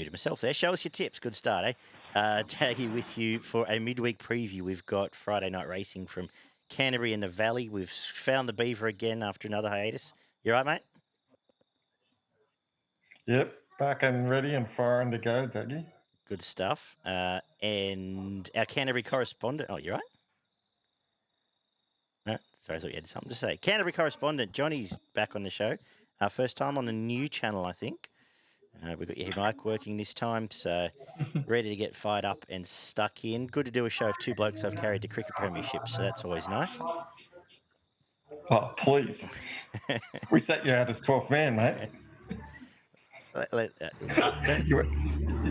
muted myself there. Show us your tips. Good start, eh? Daggy with you for a midweek preview. We've got Friday night racing from Canterbury in the Valley. We've found the Beaver again after another hiatus. You all right, mate? Yep, back and ready and firing to go, Daggy. Good stuff. And our Canterbury correspondent. Oh, you right? No, sorry, I thought you had something to say. Canterbury correspondent Johnny's back on the show. First time on a new channel, I think. We've got your mic working this time, so ready to get fired up and stuck in. Good to do a show of two blokes I've carried to cricket premiership, so that's always nice. Oh, please. We set you out as 12th man, mate.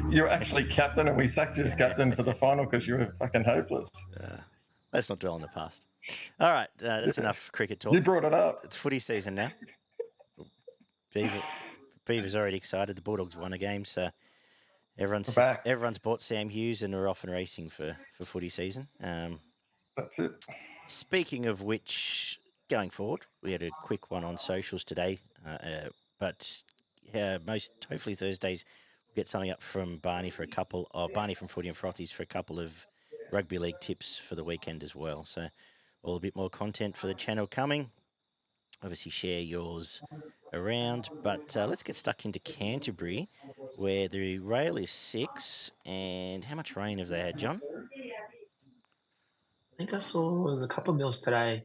You're actually captain, and we sacked you as captain for the final because you were fucking hopeless. Let's not dwell on the past. All right, that's enough cricket talk. You brought it up. It's footy season now. Beaver's already excited. The Bulldogs won a game, so everyone's bought Sam Hughes and we're off and racing for footy season. That's it. Speaking of which, going forward, we had a quick one on socials today, but hopefully Thursdays we'll get something up from Barney from Footy and Frothies for a couple of rugby league tips for the weekend as well. So all a bit more content for the channel coming. Obviously share yours around, but let's get stuck into Canterbury, where the rail is 6. And how much rain have they had, John? I think I saw there was a couple of mils today,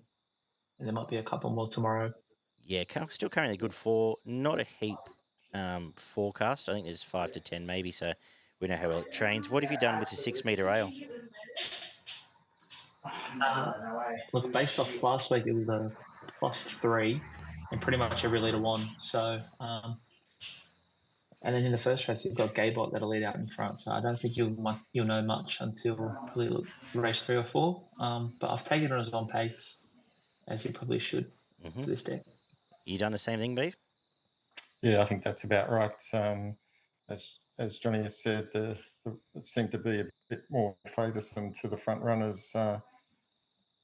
and there might be a couple more tomorrow. Yeah, still currently good 4. Not a heap forecast. I think there's 5 to 10 maybe, so we know how well it trains. What have you done with the 6 metre rail? Look, based off last week, it was a +3 and pretty much every leader won. So, and then in the first race, you've got Gaybot that'll lead out in front. So I don't think you'll know much until probably race 3 or 4. But I've taken it as on pace, as you probably should for this deck. You done the same thing, Beav? Yeah, I think that's about right. As Johnny has said, it seemed to be a bit more favoursome to the front runners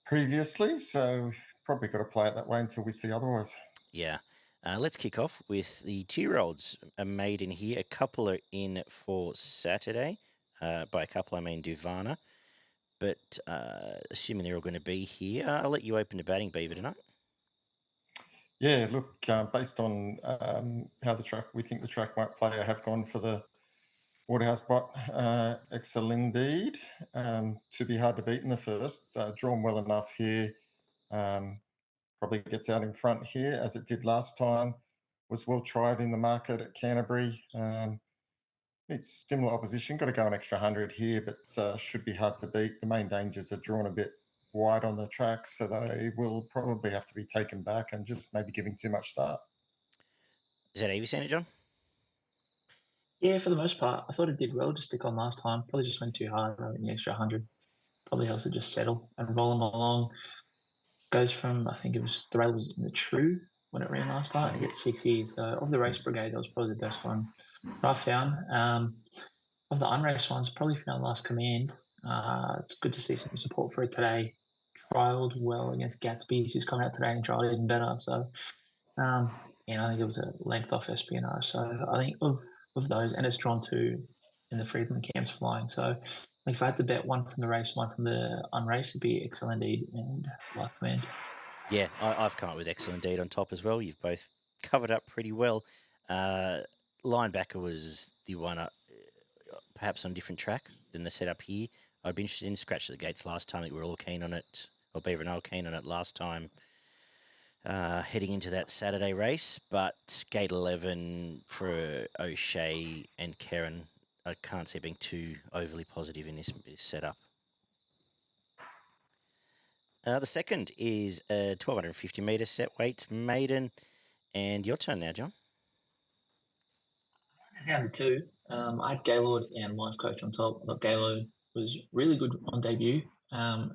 previously, so probably got to play it that way until we see otherwise. Yeah. Let's kick off with the 2-year-olds made in here. A couple are in for Saturday. By a couple, I mean Duvana. But assuming they're all going to be here, I'll let you open the batting, Beaver, tonight. Yeah, look, based on how we think the track might play, I have gone for the Waterhouse Bot Excelindeed to be hard to beat in the first. Drawn well enough here. Probably gets out in front here as it did last time. Was well tried in the market at Canterbury. It's similar opposition. Got to go an extra 100 here, but should be hard to beat. The main dangers are drawn a bit wide on the track, so they will probably have to be taken back and just maybe giving too much start. Is that how you seen it, John? Yeah, for the most part. I thought it did well to stick on last time. Probably just went too hard in the extra 100. Probably helps to just settle and roll them along. Goes from, I think it was, the rail was in the true when it ran last time. It gets 6 years. So of the race brigade, that was probably the best one that I found. Of the unraced ones, probably found Last Command. It's good to see some support for it today. Trialled well against Gatsby's, who's come out today and trialled even better. So, I think it was a length off Espionage. So I think of those, and it's drawn 2 in the Freedom camps flying. So if I had to bet one from the race, one from the unraced, it'd be Excelindeed and Life Command. Yeah, I've come up with Excelindeed on top as well. You've both covered up pretty well. Linebacker was the one perhaps on a different track than the setup here. I'd be interested in Scratch the Gates last time. I think we were all keen on it, or Beaver and I were keen on it last time heading into that Saturday race. But Gate 11 for O'Shea and Karen, I can't see being too overly positive in this setup. The second is a 1,250 metre set weight maiden. And your turn now, John. Down to 2. I had Gaylord and Life Coach on top. I thought Gaylord was really good on debut.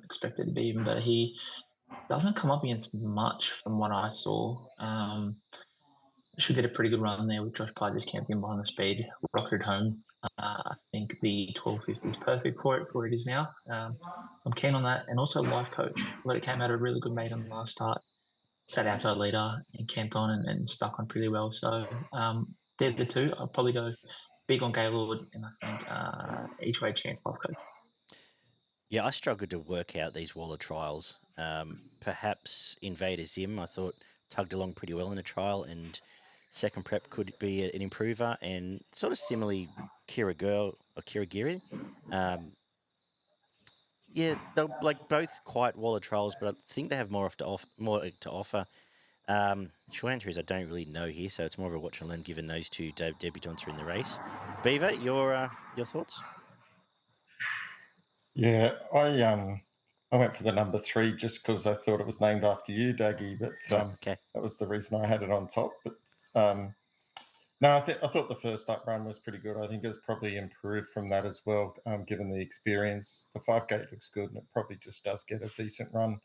Expected to be even better. He doesn't come up against much from what I saw. Should get a pretty good run there with Josh Pye just camped in behind the speed, rocketed home. I think the 1250 is perfect for it is now. So I'm keen on that. And also Life Coach. But it came out a really good maiden last start. Sat outside leader and camped on and stuck on pretty well. So they're the 2. I'll probably go big on Gaylord, and I think each way chance life coach. Yeah, I struggled to work out these Waller trials. Perhaps Invader Zim, I thought, tugged along pretty well in the trial, and second prep could be an improver, and sort of similarly Kirigiri. Yeah, they're like both quite Waller trials, but I think they have more to offer. Short answer is I don't really know here, so it's more of a watch and learn given those two debutants are in the race. Beaver, your thoughts? Yeah, I went for the number 3 just because I thought it was named after you, Daggy, but Okay. that was the reason I had it on top. But no, I thought the first up run was pretty good. I think it's probably improved from that as well, given the experience. The 5 gate looks good, and it probably just does get a decent run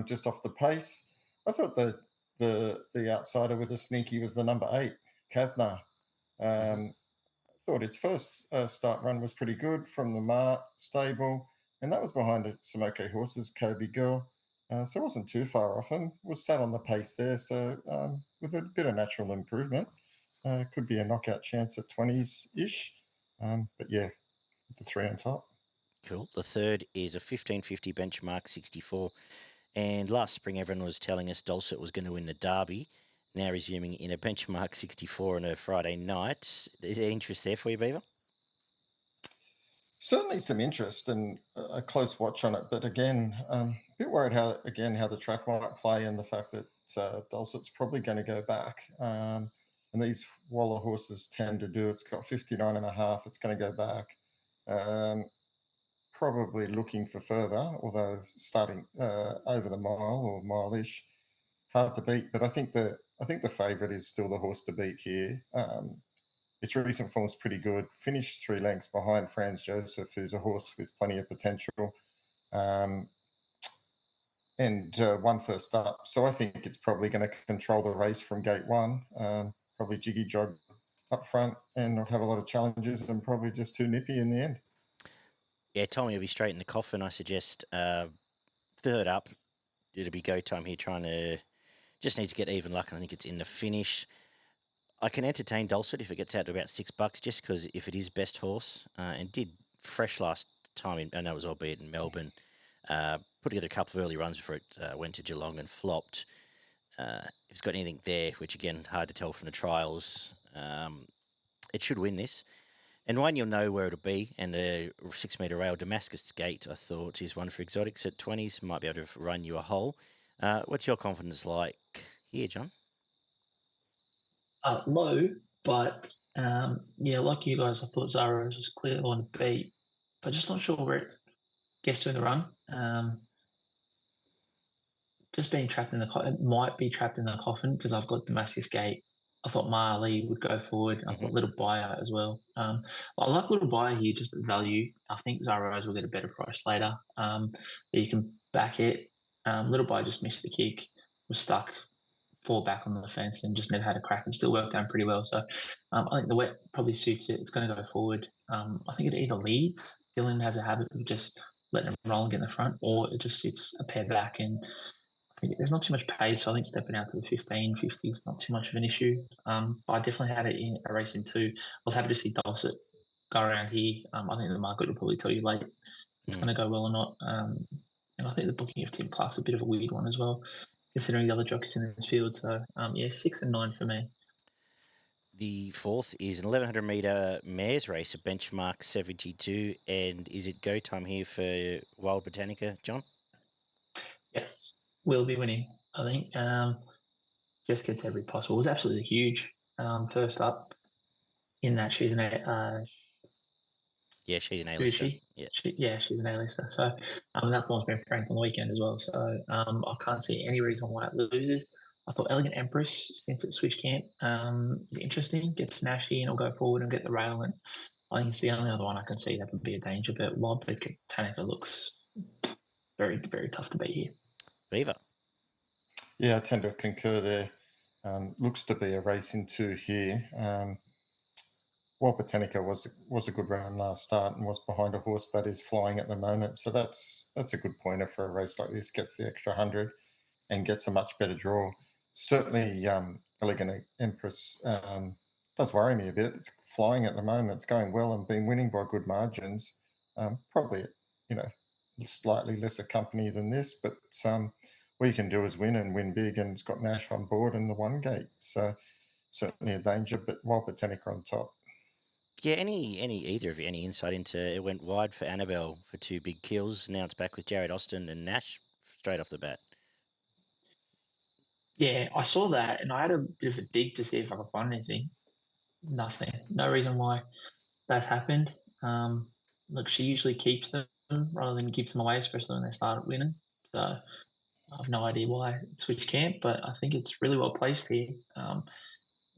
just off the pace. I thought the outsider with the sneaky was the number 8, Kazna. Thought its first start run was pretty good from the Mart stable, and that was behind some okay horses, Kobe Girl. So it wasn't too far off and was sat on the pace there. So with a bit of natural improvement, could be a knockout chance at 20s-ish. But yeah, the 3 on top. Cool. The third is a 1550 benchmark 64. And last spring, everyone was telling us Dulcet was going to win the Derby. Now resuming in a benchmark 64 on a Friday night. Is there interest there for you, Beaver? Certainly some interest and a close watch on it. But again, a bit worried how the track might play and the fact that Dulcet's probably going to go back. And these Waller horses tend to do. It's got 59.5. It's going to go back. Probably looking for further, although starting over the mile or mile-ish, hard to beat. But I think the favourite is still the horse to beat here. Its recent form is pretty good. Finished 3 lengths behind Franz Joseph, who's a horse with plenty of potential, and won first up. So I think it's probably going to control the race from gate 1. Probably jiggy jog up front and not have a lot of challenges, and probably just too nippy in the end. Yeah, Tommy will be straight in the coffin. I suggest third up. It'll be go time here, just need to get even luck, and I think it's in the finish. I can entertain Dulcet if it gets out to about $6, just because if it is best horse, and did fresh last time, I know it was albeit in Melbourne, put together a couple of early runs before it went to Geelong and flopped. If it's got anything there, which again, hard to tell from the trials, it should win this. And one you'll know where it'll be, and a 6 metre rail Damascus Gate, I thought, is one for exotics at 20s, might be able to run you a hole. What's your confidence like here, John? Low, but yeah, like you guys, I thought Zara was clearly the one to beat, but just not sure where it gets to in the run. Just being trapped in it might be trapped in the coffin because I've got Damascus Gate. I thought Marley would go forward. I thought Little Buyer as well. I like Little Buyer here, just at value. I think Zara's will get a better price later. You can back it. Little Buyer just missed the kick, was stuck, fall back on the fence, and just never had a crack, and still worked down pretty well. So I think the wet probably suits it. It's going to go forward. I think it either leads. Dylan has a habit of just letting him roll and get in the front, or it just sits a pair back, and there's not too much pace, so I think stepping out to the 1550 is not too much of an issue. But I definitely had it in a race in 2. I was happy to see Dulcet go around here. I think the market will probably tell you late if it's going to go well or not. And I think the booking of Tim Clark's a bit of a weird one as well, considering the other jockeys in this field. So, yeah, 6 and 9 for me. The fourth is an 1100 metre mares race, a benchmark 72. And is it go time here for Wild Botanica, John? Yes. Will be winning, I think. Just gets every possible. It was absolutely huge. First up, in that she's an yeah, she's an A-lister. She's an A-lister. So that one's been franked on the weekend as well. So I can't see any reason why it loses. I thought Elegant Empress, since it switched camp, is interesting. Get Snashy and it'll go forward and get the rail. And I think it's the only other one I can see that would be a danger. But Wild Botanica looks very, very tough to beat here. Beaver. Yeah, I tend to concur there. Looks to be a race in 2 here. Wild Botanica was a good round last start and was behind a horse that is flying at the moment. So that's a good pointer for a race like this. Gets the extra 100 and gets a much better draw. Certainly, Elegant Empress does worry me a bit. It's flying at the moment. It's going well and been winning by good margins. Probably, you know, slightly lesser company than this, but all you can do is win and win big. And it's got Nash on board and the one gate, so certainly a danger. But while Botanica on top. Yeah, either of you, any insight into it went wide for Annabelle for 2 big kills. Now it's back with Jared Austin and Nash straight off the bat. Yeah, I saw that and I had a bit of a dig to see if I could find anything. Nothing. No reason why that's happened. Look, she usually keeps them rather than gives them away, especially when they start winning. So I have no idea why it switched camp, but I think it's really well placed here. And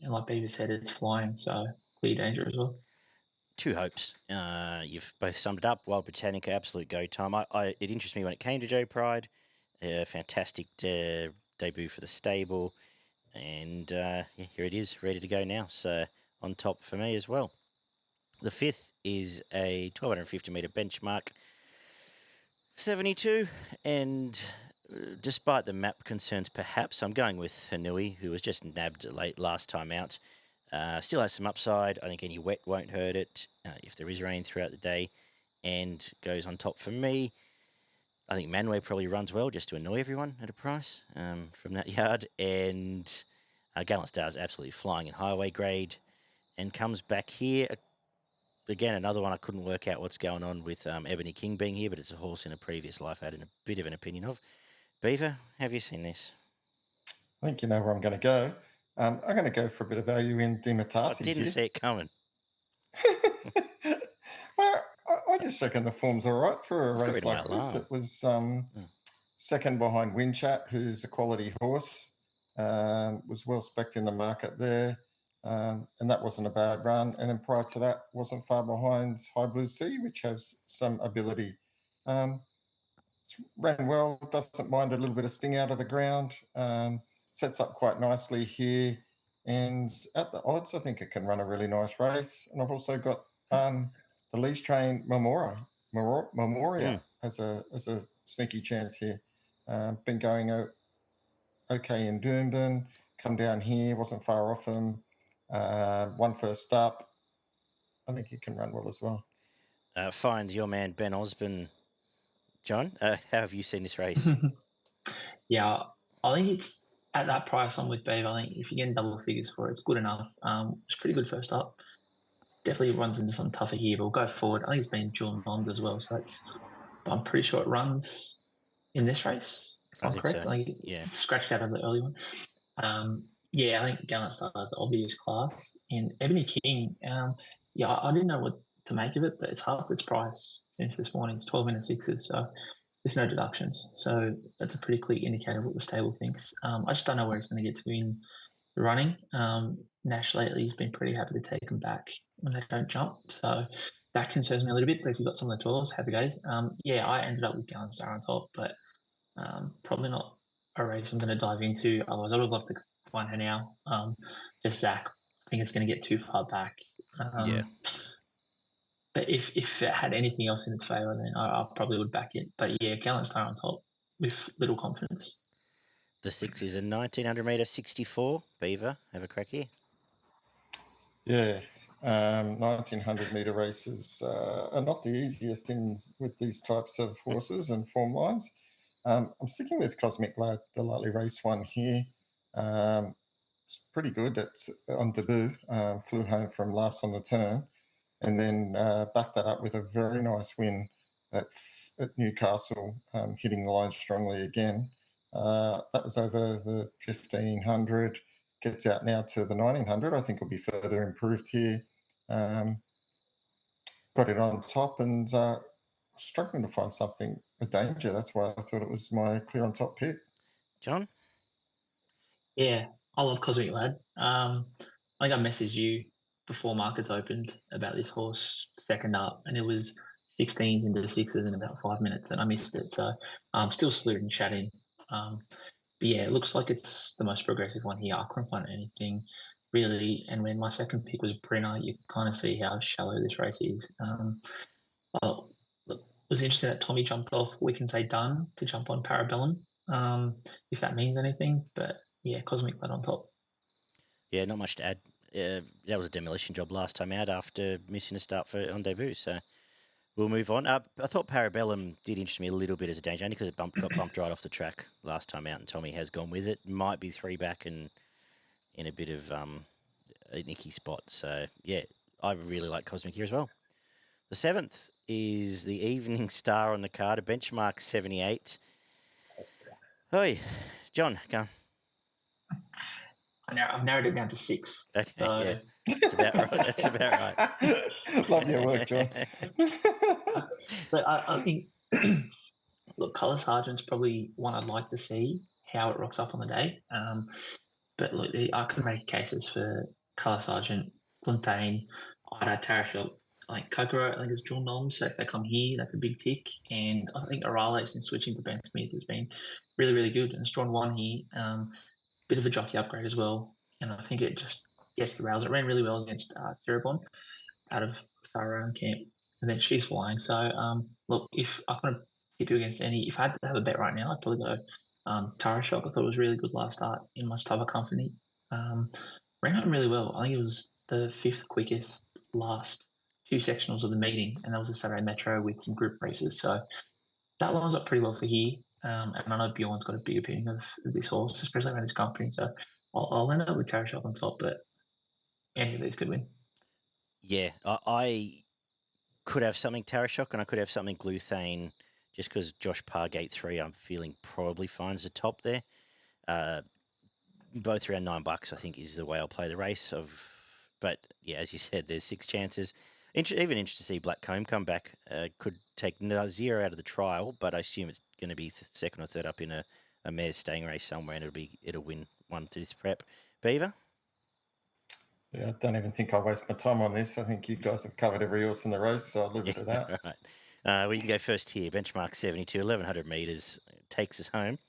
like Beaver said, it's flying, so clear danger as well. 2 hopes. You've both summed it up. Wild Botanica, absolute go time. It interests me when it came to Joe Pride. Fantastic debut for the stable. And here it is, ready to go now. So on top for me as well. The 5th is a 1,250 metre benchmark, 72. And despite the map concerns, perhaps, I'm going with Hanui, who was just nabbed late last time out. Still has some upside. I think any wet won't hurt it if there is rain throughout the day, and goes on top for me. I think Manway probably runs well just to annoy everyone at a price from that yard. And Gallant Star is absolutely flying in highway grade and comes back here. Again, another one I couldn't work out what's going on with Ebony King being here, but it's a horse in a previous life I had a bit of an opinion of. Beaver, have you seen this? I think you know where I'm going to go. I'm going to go for a bit of value in Demataisse. I didn't see it coming. Well, I just reckon the form's all right for a race like this. Alarm. It was second behind Windchat, who's a quality horse. Was well spec'd in the market there. And that wasn't a bad run. And then prior to that, wasn't far behind High Blue Sea, which has some ability. Ran well, doesn't mind a little bit of sting out of the ground. Sets up quite nicely here. And at the odds, I think it can run a really nice race. And I've also got the leash train Memoria as a sneaky chance here. Been going okay in Doomben, come down here, wasn't far off him. One first up. I think he can run well as well. Find your man Ben Osborne. John, how have you seen this race? Yeah, I think it's at that price. I'm with Beaver. I think if you're getting double figures for it, it's good enough. It's pretty good first up. Definitely runs into some tougher here, but we'll go forward. I think it's been dual nommed as well, so I'm pretty sure it runs in this race. If I'm correct. So. I think it scratched out of the early one. I think Gallant Star is the obvious class. And Ebony King, I didn't know what to make of it, but it's half its price since this morning. It's 12 minute sixes, so there's no deductions. So that's a pretty clear indicator of what the stable thinks. I just don't know where it's going to get to in the running. Nash lately has been pretty happy to take them back when they don't jump. So that concerns me a little bit, but if you've got some of the 12s, happy days. I ended up with Gallant Star on top, but probably not a race I'm going to dive into. Otherwise, I would love to find her now. Just Zach, I think it's going to get too far back. But if it had anything else in its favour, then I probably would back it. But yeah, Gallant Star on top with little confidence. The 6 is a 1,900 metre 64. Beaver, have a crack here. Yeah, 1,900 metre races are not the easiest with these types of horses and form lines. I'm sticking with Cosmic Lad, the lightly race one here. It's pretty good. It's on debut. Flew home from last on the turn, and then backed that up with a very nice win at Newcastle, hitting the line strongly again. That was over the 1,500. Gets out now to the 1,900. I think will be further improved here. Got it on top and struggling to find something a danger. That's why I thought it was my clear on top pick. John? Yeah, I love Cosmic Lad. I think I messaged you before markets opened about this horse second up, and it was 16s into 6s in about 5 minutes, and I missed it. So I'm still slewed and chatting. But yeah, it looks like it's the most progressive one here. I couldn't find anything really. And when my second pick was Brenner, you can kind of see how shallow this race is. Look, it was interesting that Tommy jumped off, we can say done, to jump on Parabellum, if that means anything. But yeah, Cosmic Lad on top. Yeah, not much to add. that was a demolition job last time out after missing a start on debut. So we'll move on. I thought Parabellum did interest me a little bit as a danger, only because it got bumped right off the track last time out, and Tommy has gone with it. Might be 3 back and in a bit of a nicky spot. So, yeah, I really like Cosmic here as well. The 7th is the evening star on the card, a benchmark 78. Oi, John, go on. I've narrowed it down to 6. Okay, So yeah. That's about right. That's about right. Love your work, John. but I think, look, Colour Sergeant's probably one I'd like to see how it rocks up on the day. But look, I can make cases for Colour Sergeant, Glouthane, Ida, Tarashok. I think Kokoro, I think it's dual noms, so if they come here, that's a big tick. And I think Orale, since switching to Ben Smith, has been really, really good. And it's drawn 1 here. Bit of a jockey upgrade as well. And I think it just gets the rails. It ran really well against Cerebon out of Sarah camp. And then she's flying. So, look, if I couldn't tip you against any, if I had to have a bet right now, I'd probably go Tarashok. I thought it was really good last start in much tougher company. Ran home really well. I think it was the 5th quickest last 2 sectionals of the meeting, and that was a Saturday Metro with some group races. So that lines up pretty well for here. And I know Bjorn's got a big opinion of this horse, especially around his company. So I'll end up with Tarashok on top, but any of these could win. Yeah, I could have something Tarashok and I could have something Glouthane, just because Josh Parr Gate 3, I'm feeling probably finds the top there. Both around $9, I think, is the way I'll play the race. But yeah, as you said, there's 6 chances. Even interested to see Black Comb come back. Could take 0 out of the trial, but I assume it's going to be 2nd or 3rd up in a mare's staying race somewhere, and it'll win 1 through this prep. Beaver? Yeah, I don't even think I'll waste my time on this. I think you guys have covered every horse in the race, so I'll leave it to that. All right. Well, you can go first here. Benchmark 72, 1,100 metres, takes us home.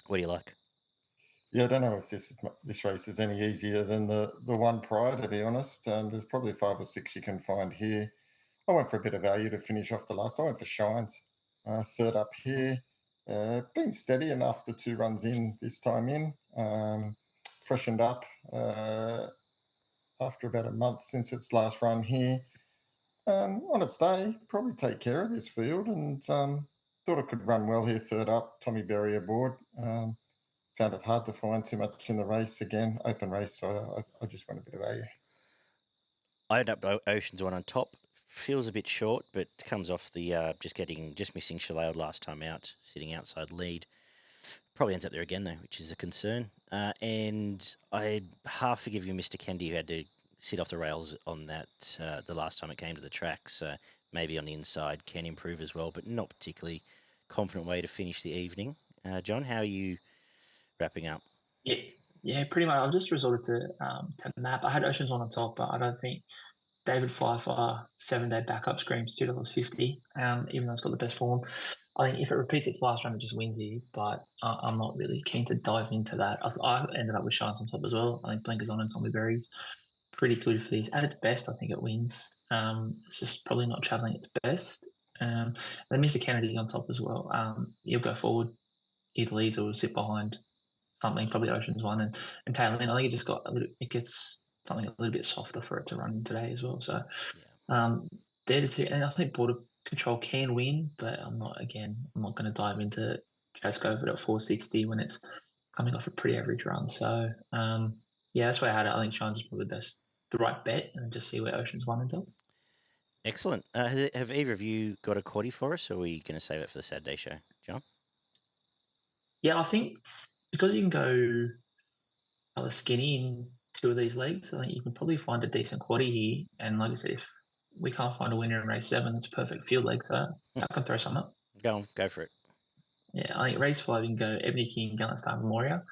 What do you like? Yeah, I don't know if this race is any easier than the one prior, to be honest. There's probably 5 or 6 you can find here. I went for a bit of value to finish off the last. I went for Shines, 3rd up here. Been steady enough the 2 runs in this time in. Freshened up after about a month since its last run here. On its day, probably take care of this field, and thought it could run well here 3rd up. Tommy Berry aboard. Found it hard to find too much in the race again, open race, so I just went a bit of value. I end up Oceans 1 on top. Feels a bit short, but comes off the just missing Shalale last time out, sitting outside lead. Probably ends up there again though, which is a concern. And I half forgive you, Mr. Kennedy, who had to sit off the rails on that the last time it came to the track. So maybe on the inside can improve as well, but not particularly confident way to finish the evening. John, how are you wrapping up? Yeah, pretty much. I've just resorted to map. I had Oceans 1 on top, but I don't think David Pfeiffer 7-day backup screams $2.50. Even though it's got the best form, I think if it repeats its last run, it just wins here. But I'm not really keen to dive into that. I ended up with Shines on top as well. I think Blinkers On and Tommy Berry's pretty good for these. At its best, I think it wins. It's just probably not travelling its best. Then Mr. Kennedy on top as well. He'll go forward, either leads or sit behind something, probably Oceans 1 and tail in. I think it gets something a little bit softer for it to run in today as well. So they're the 2, and I think Border Control can win, but I'm not going to dive into Chase Govert at 460 when it's coming off a pretty average run. So that's where I had it. I think Shines is probably the right bet, and just see where Oceans 1 ends up. Excellent. Have either of you got a quaddie for us, or are we going to save it for the Saturday show, John? Yeah, I think because you can go rather skinny in 2 of these legs, I think you can probably find a decent quaddie here. And like I said, if we can't find a winner in race 7, it's a perfect field leg, so I can throw some up. Go for it. Yeah, I think race 5, you can go Ebony King, Gallant Star Memoria.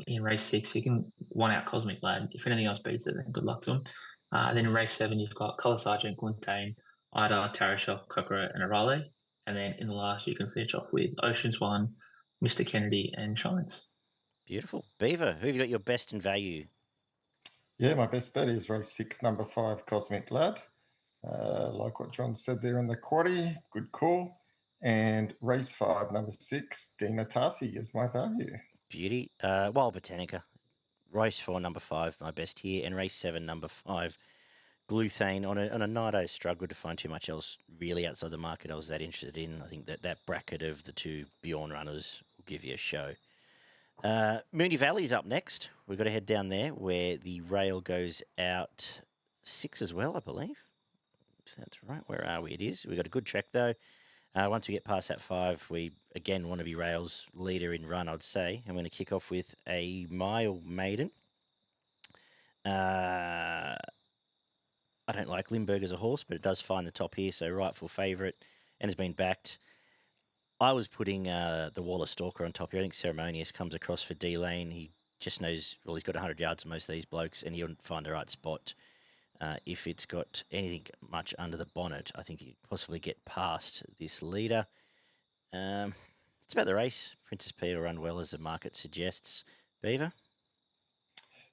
In race 6, you can 1 out Cosmic Lad. If anything else beats it, then good luck to him. Then in race 7, you've got Colour Sergeant, Glouthane, Ida, Tarashok, Kokoro, and Orale. And then in the last, you can finish off with Oceans 1, Mr. Kennedy, and Shines. Beautiful. Beaver, who have you got your best in value? Yeah, my best bet is race 6, number 5, Cosmic Lad. Like what John said there in the quaddie, good call. And race 5, number 6, Dematasse is my value. Beauty. Botanica. race 4, number 5, my best here, and race 7, number 5, Glouthane. On a night I struggled to find too much else really outside the market I was that interested in. I think that bracket of the two Bjorn runners will give you a show. Moonee Valley's up next. We've got to head down there where the rail goes out 6 as well, I believe. So that's right. Where are we? It is. We've got a good track though. Once we get past that 5, we again want to be rails leader in run, I'd say. I'm going to kick off with a mile maiden. I don't like Lindbergh as a horse, but it does find the top here, so rightful favourite and has been backed. I was putting the Waller Stalker on top here. I think Ceremonious comes across for D-Lane. He just knows, well, he's got 100 yards on most of these blokes, and he'll find the right spot. If it's got anything much under the bonnet, I think he could possibly get past this leader. It's about the race. Princess P will run well, as the market suggests. Beaver?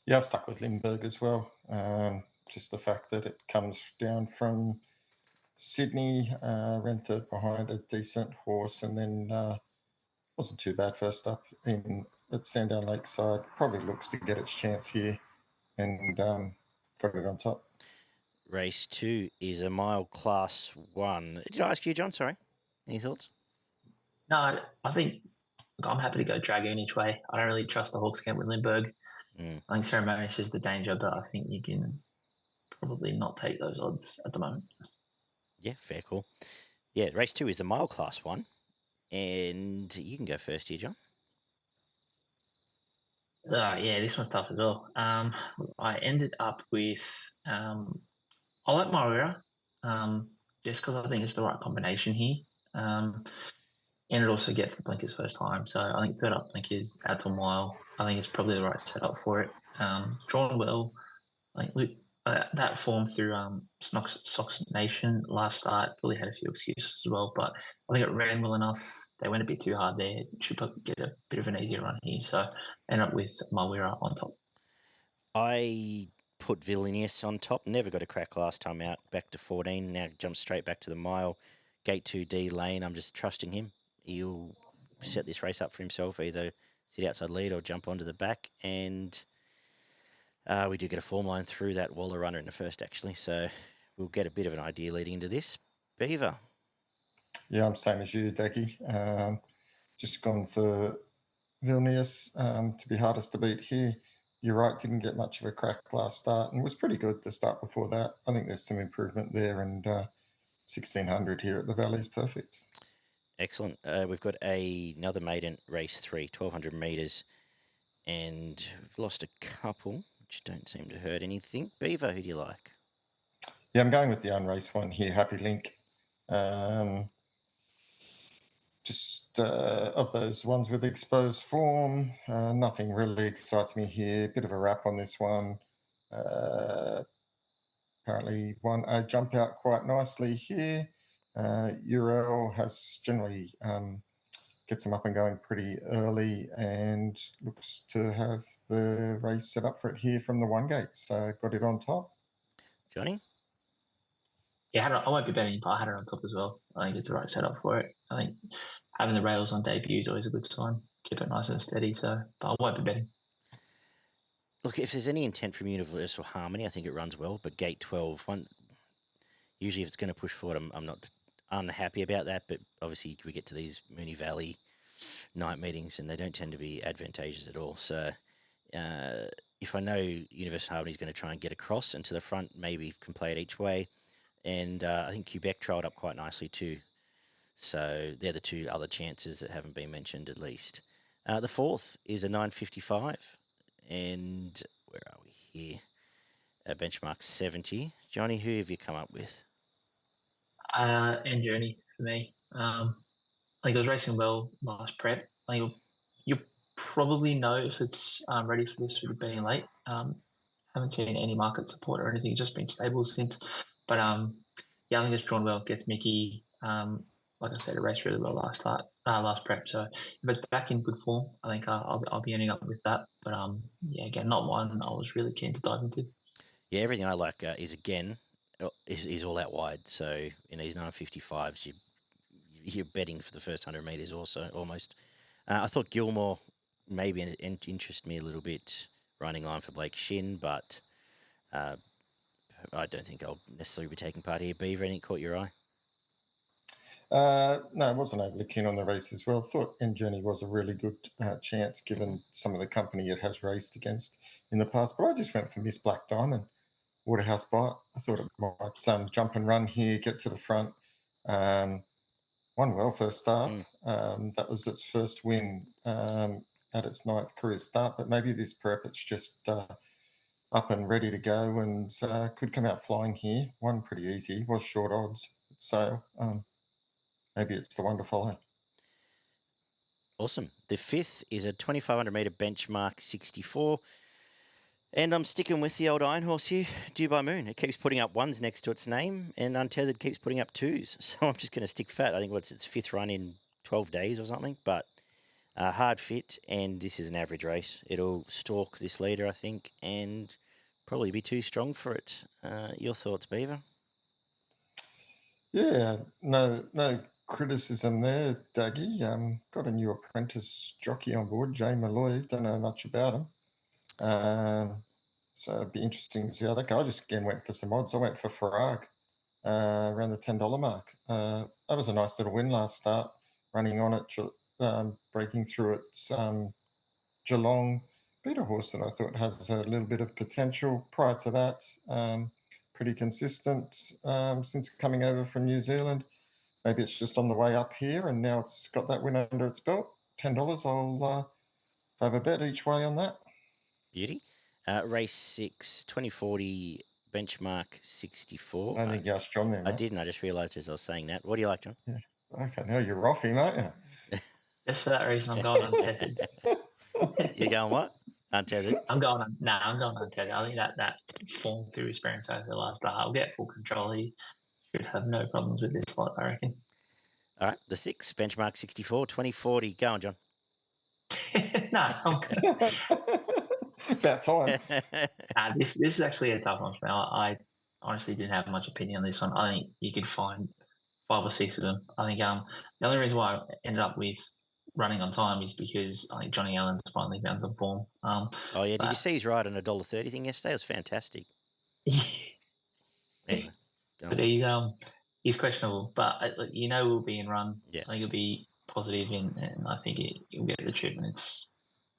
Yeah, I've stuck with Lindbergh as well. Just the fact that it comes down from Sydney, ran third behind a decent horse, and then wasn't too bad first up at Sandown Lakeside. Probably looks to get its chance here and got it on top. Race 2 is a mile class 1. Did I ask you, John? Sorry. Any thoughts? No, I think I'm happy to go Dragoon each way. I don't really trust the Hawks camp with Lindbergh. I think Ceremonious is the danger, but I think you can probably not take those odds at the moment. Yeah, fair call. Yeah, race 2 is the mile class 1. And you can go first here, John. Yeah, this one's tough as well. I ended up with I like Moira, just because I think it's the right combination here. And it also gets the blinkers first time. So I think third up blinkers out to a mile. I think it's probably the right setup for it. Drawn well. I think that form through Sox Nation last start probably had a few excuses as well, but I think it ran well enough. They went a bit too hard there. Should probably get a bit of an easier run here. So end up with Malwira on top. I put Vilnius on top. Never got a crack last time out. Back to 14. Now jumps straight back to the mile. Gate 2D lane. I'm just trusting him. He'll set this race up for himself. Either sit outside lead or jump onto the back. And we do get a form line through that Waller runner in the first, actually. So we'll get a bit of an idea leading into this. Beaver. Yeah, I'm same as you, Daggy. Just gone for Vilnius to be hardest to beat here. You're right, didn't get much of a crack last start and was pretty good the start before that. I think there's some improvement there, and 1600 here at the Valley is perfect. Excellent. We've got another maiden race 3, 1200 metres, and we've lost a couple, which don't seem to hurt anything. Beaver, who do you like? Yeah, I'm going with the unraced one here, Happy Link. Just of those ones with exposed form, nothing really excites me here. Bit of a wrap on this one. Apparently won a jump out quite nicely here. Urel has generally gets them up and going pretty early and looks to have the race set up for it here from the one gate. So got it on top. Johnny? Yeah, I won't be betting, but I had it on top as well. I think it's the right setup for it. I think having the rails on debut is always a good sign. Keep it nice and steady. So, but I won't be betting. Look, if there's any intent from Universal Harmony, I think it runs well. But gate 12, usually if it's going to push forward, I'm not unhappy about that. But obviously we get to these Moonee Valley night meetings and they don't tend to be advantageous at all. So if I know Universal Harmony is going to try and get across and to the front, maybe can play it each way. And I think Quebec trialled up quite nicely too. So they're the two other chances that haven't been mentioned at least. The fourth is a 955. And where are we here? Benchmark 70. Johnny, who have you come up with? And Journey for me. I think it was racing well last prep. I think you'll probably know if it's ready for this with it being late. Haven't seen any market support or anything. It's just been stable since. But yeah, I think it's drawn well. Gets Mickey. Like I said, it raced really well last prep. So if it's back in good form, I think I'll be ending up with that. But yeah, again, not one I was really keen to dive into. Yeah, everything I like is all out wide. So in these 955s, you're betting for the first 100 metres also almost. I thought Gilmore maybe interest me a little bit. running line for Blake Shin, but I don't think I'll necessarily be taking part here. Beaver, anything caught your eye? No, I wasn't overly keen on the race as well. Thought Journey was a really good chance given some of the company it has raced against in the past. But I just went for Miss Black Diamond, Waterhouse Bite. I thought it might jump and run here, get to the front. Won well first up. That was its first win at its 9th career start. But maybe this prep, it's just up and ready to go and could come out flying here. Won pretty easy. Was short odds. So maybe it's the one to follow. Awesome. The 5th is a 2,500 metre benchmark 64. And I'm sticking with the old Iron Horse here, Due by Moon. It keeps putting up 1s next to its name, and Untethered keeps putting up 2s. So I'm just going to stick fat. I think its 5th run in 12 days or something, but hard fit, and this is an average race. It'll stalk this leader, I think, and probably be too strong for it. Your thoughts, Beaver? Yeah, no criticism there, Daggy. Got a new apprentice jockey on board, Jay Malloy. Don't know much about him. So it'd be interesting to see how that goes. I just again went for some odds. I went for Farag around the $10 mark. That was a nice little win last start, running on it, breaking through its Geelong. Beat a horse that I thought has a little bit of potential. Prior to that, pretty consistent since coming over from New Zealand. Maybe it's just on the way up here, and now it's got that win under its belt. $10. I'll have a bet each way on that. Beauty. Race 6, 2040 benchmark 64. I don't think you asked John there, mate. I didn't. I just realised as I was saying that. What do you like, John? Yeah. Okay, now you're off him, aren't you? Just for that reason, I'm going Untethered. You're going what? Untethered? I'm going Untethered. I think that form through experience over the last start, I'll get full control. He should have no problems with this lot, I reckon. All right, the 6, benchmark 64, 2040. Go on, John. No, I'm good. About time. This is actually a tough one for me. I honestly didn't have much opinion on this one. I think you could find 5 or 6 of them. I think the only reason why I ended up with running on time is because I think Johnny Allen's finally found some form. Oh yeah, did you see his ride on a $1.30 thing yesterday? It was fantastic. Anyway, but he's questionable. But we'll be in run. Yeah. I think it'll be positive, and I think he'll get the trip, and it's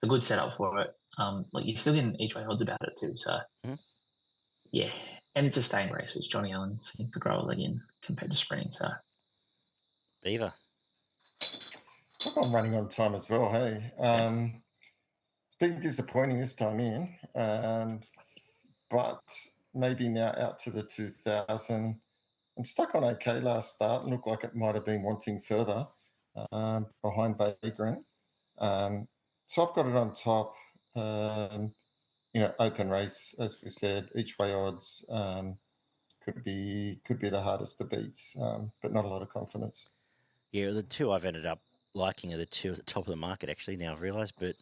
a good setup for it. You're still getting each way odds about it too. So yeah, and it's a staying race, which Johnny Allen seems to grow a leg in compared to sprinting. So Beaver. I'm running on time as well. Hey, it's been disappointing this time in, but maybe now out to the 2000. I'm stuck on okay last start and looked like it might have been wanting further behind Vagrant. So I've got it on top. Open race, as we said, each way odds could be the hardest to beat, but not a lot of confidence. Yeah, the 2 I've ended up liking are the 2 at the top of the market, actually, now I've realised. But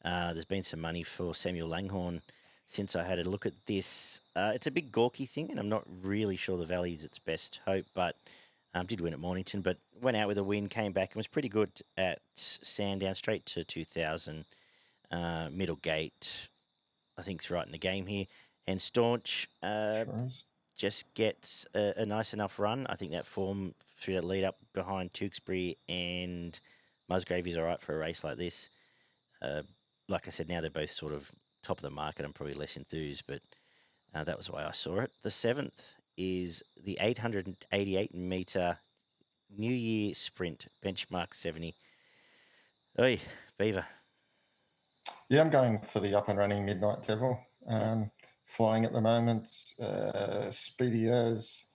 there's been some money for Samuel Langhorne since I had a look at this. It's a big gawky thing, and I'm not really sure the Valley is its best hope, but did win at Mornington, but went out with a win, came back and was pretty good at Sandown, straight to 2000. Middle gate, I think, is right in the game here. And Staunch just gets a nice enough run. I think that form through that lead up behind Tewkesbury and Musgrave is all right for a race like this. Like I said, now they're both sort of top of the market. I'm probably less enthused, but that was the way I saw it. The 7th is the 888 metre New Year sprint, benchmark 70. Oi, Beaver. Yeah, I'm going for the up and running Midnight Devil. Flying at the moment, speedy as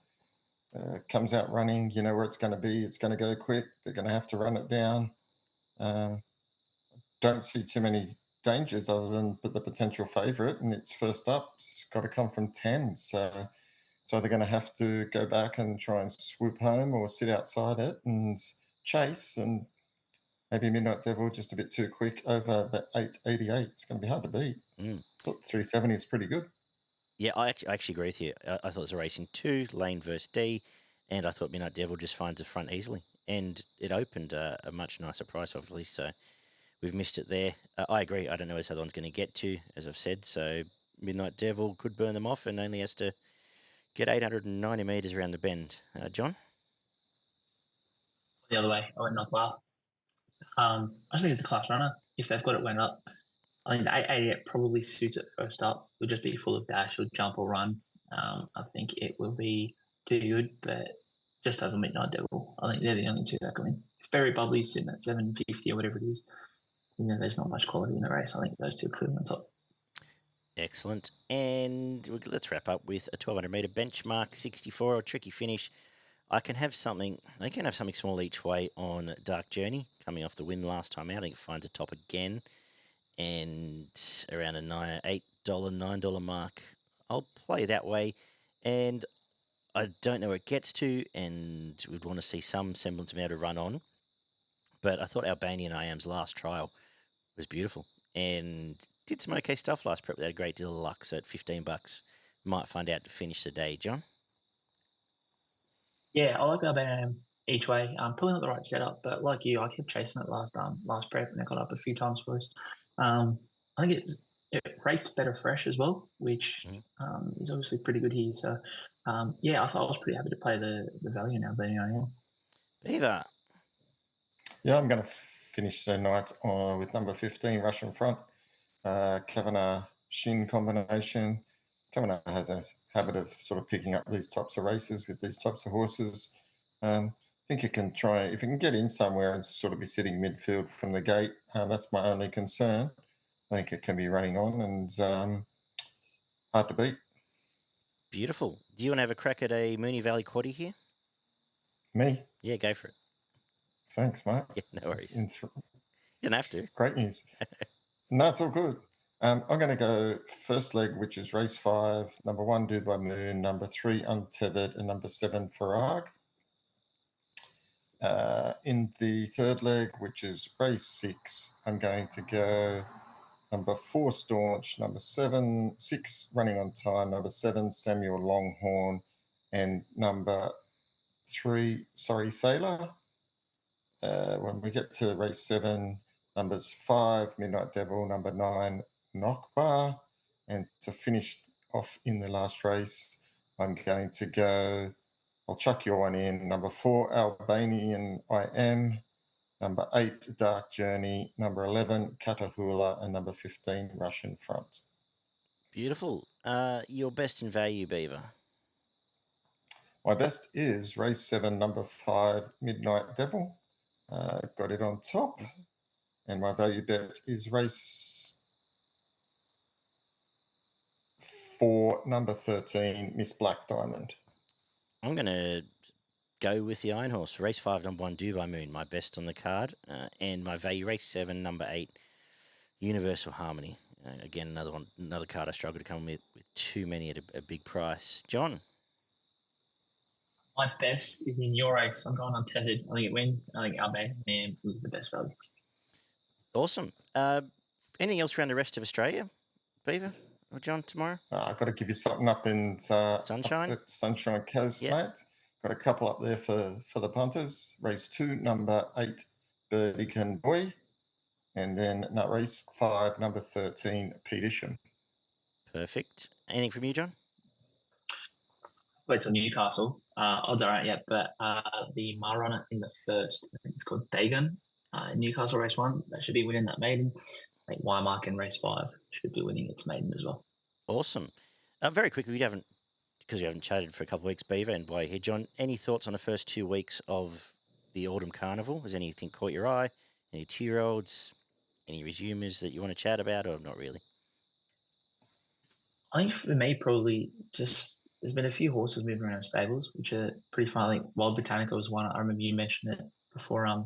comes out running. You know where it's going to be. It's going to go quick. They're going to have to run it down. Don't see too many dangers other than the potential favourite, and it's first up. It's got to come from 10. So they're going to have to go back and try and swoop home or sit outside it and chase. And maybe Midnight Devil just a bit too quick over the 888. It's going to be hard to beat. But 370 is pretty good. Yeah, I actually agree with you. I thought it was a racing 2, Lane versus D, and I thought Midnight Devil just finds the front easily. And it opened a much nicer price, obviously. So we've missed it there. I agree. I don't know where this other one's going to get to, as I've said. So Midnight Devil could burn them off and only has to get 890 metres around the bend. John? The other way. I went not well. I just think it's the class runner. If they've got it went up, I think the 888 probably suits it first up. It'll just be full of dash or jump or run. I think it will be too good, but just over Midnight Devil. I think they're the only two that go in. If Berry Bubbly's sitting at 750 or whatever it is, there's not much quality in the race. I think those two are clearly on top. Excellent. And let's wrap up with a 1200 metre benchmark 64, a tricky finish. I can have something small each way on Dark Journey, coming off the win last time out. I think it finds a top again, and around a $8, $9 mark. I'll play that way, and I don't know where it gets to, and we'd want to see some semblance of how to run on. But I thought Albanian IAM's last trial was beautiful, and did some okay stuff last prep without a great deal of luck. So at $15, might find out to finish the day. John? Yeah, I like Albanian each way. Probably not the right setup, but like you, I kept chasing it last prep, and it got up a few times first. I think it raced better fresh as well, which is obviously pretty good here. So, yeah, I thought I was pretty happy to play the value in Albanian. Beaver? Yeah, I'm going to finish the night with number 15, Russian Front. Kavanagh Shin combination. Kavanagh has a habit of sort of picking up these types of races with these types of horses. I think it can try, if it can get in somewhere and sort of be sitting midfield from the gate, that's my only concern. I think it can be running on and hard to beat. Beautiful. Do you want to have a crack at a Moonee Valley quaddie here? Me? Yeah, go for it. Thanks, mate. Yeah, no worries. You don't have to. Great news. No, it's all good. I'm going to go first leg, which is race 5, number 1, Dubai Moon, number 3, Untethered, and number 7, Farag. In the third leg, which is race 6, I'm going to go number 4, Staunch, number 6, Running on Time, number 7, Samuel Longhorn, and number 3, Sailor. When we get to race 7, numbers 5, Midnight Devil, number 9, Knockbar. And to finish off in the last race, I'm going to go, I'll chuck your one in, number 4, Albanian IM, number 8, Dark Journey, number 11, Katahula, and number 15, Russian Front. Beautiful. Your best in value, Beaver? My best is race 7, number 5, Midnight Devil. Got it on top. And my value bet is race 4, number 13, Miss Black Diamond. I'm going to go with the Iron Horse. Race 5, number 1, Dubai Moon, my best on the card. And my value, race 7, number 8, Universal Harmony. Again, another card I struggle to come with too many at a big price. John? My best is in your race. I'm going Untethered. I think it wins. I think Albanian was the best value. Awesome. Anything else around the rest of Australia, Beaver or John, tomorrow? I've got to give you something up in Sunshine? Up at Sunshine Coast, mate. Got a couple up there for the punters. Race 2, number 8, Burdican Boy. And then race 5, number 13, Petersham. Perfect. Anything from you, John? Wait till Newcastle. Odds aren't yet, but the mile runner in the first, I think it's called Dagon. Newcastle race 1, that should be winning that maiden. I think Wymark in race 5 should be winning its maiden as well. Awesome. Very quickly, because we haven't chatted for a couple of weeks, Beaver, and while you're here, John, any thoughts on the first 2 weeks of the Autumn Carnival? Has anything caught your eye? Any 2-year-olds? Any resumers that you want to chat about, or not really? I think for me, probably just there's been a few horses moving around stables, which are pretty fun. I think Wild Botanica was one. I remember you mentioned it before I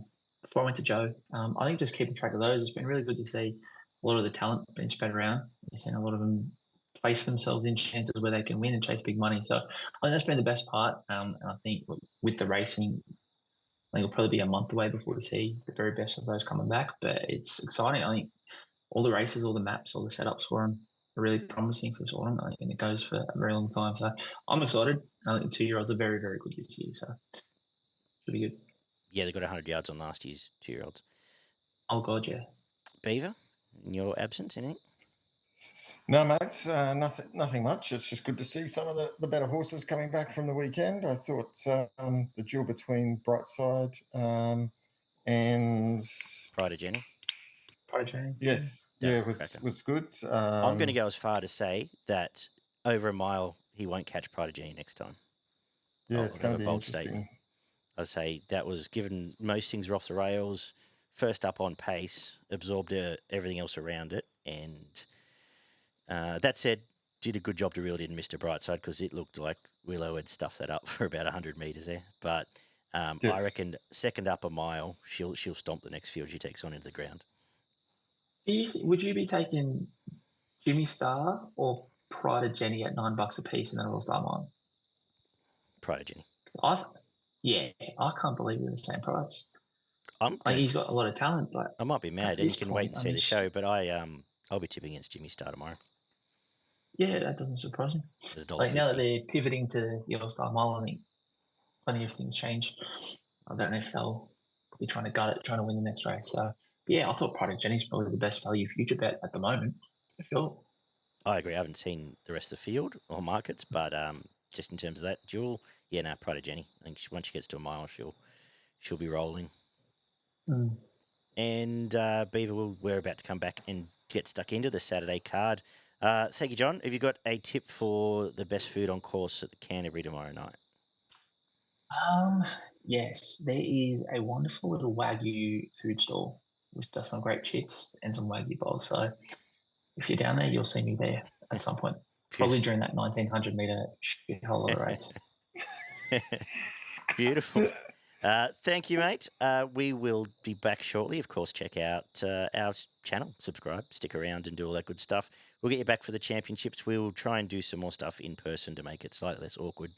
went to Joe. I think just keeping track of those, it's been really good to see a lot of the talent being spread around. You've seen a lot of them place themselves in chances where they can win and chase big money. So I think that's been the best part. And I think with the racing, I think it'll probably be a month away before we see the very best of those coming back. But it's exciting. I think all the races, all the maps, all the setups for them are really promising for this autumn. I think, and it goes for a very long time. So I'm excited. I think the 2-year-olds are very, very good this year. So should be good. Yeah, they got 100 yards on last year's 2-year-olds. Oh, God, yeah. Beaver, in your absence, anything? No, mates, nothing much. It's just good to see some of the better horses coming back from the weekend. I thought the duel between Brightside and Pride of Jenny. Prodigy. yes, That yeah, was good. I'm going to go as far to say that over a mile, he won't catch Pride of Jenny next time. Yeah, I'll it's have going a to be bold interesting. statement. I'd say that was given most things were off the rails, first up on pace, absorbed everything else around it, and that said, did a good job to reel it in Mr. Brightside because it looked like Willow had stuffed that up for about 100 metres there. But I Yes. reckon second up a mile, she'll stomp the next field she takes on into the ground. Would you be taking Jimmy Star or Pride of Jenny at $9 a piece in the All Star Mile? Pride of Jenny. I can't believe they're the same price. Like he's got a lot of talent, but I might be mad, at and you this can point, wait and I see mean, the show. But I'll be tipping against Jimmy Star tomorrow. Yeah, that doesn't surprise me. At $1.50. Like now that they're pivoting to the All Star Mile, I think plenty of things change. I don't know if they'll be trying to gut it, trying to win the next race. So yeah, I thought Pride of Jenny's probably the best value future bet at the moment, for sure. I agree. I haven't seen the rest of the field or markets, but just in terms of that duel, yeah, no, Pride of Jenny. I think once she gets to a mile, she'll be rolling. Mm. And Beaver, we're about to come back and get stuck into the Saturday card. Thank you, John. Have you got a tip for the best food on course at the Canterbury tomorrow night? Yes, there is a wonderful little Wagyu food stall which does some great chips and some Wagyu bowls. So if you're down there, you'll see me there at some point. Probably during that 1900 meter shithole of the race. Beautiful. Thank you, mate. We will be back shortly. Of course, check out our channel, subscribe, stick around and do all that good stuff. We'll get you back for the championships. We'll try and do some more stuff in person to make it slightly less awkward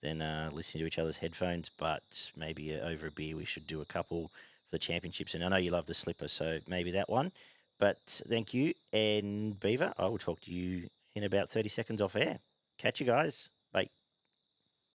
than listening to each other's headphones, but maybe over a beer we should do a couple for the championships. And I know you love the slipper, so maybe that one. But thank you. And Beaver, I will talk to you in about 30 seconds off air. Catch you guys.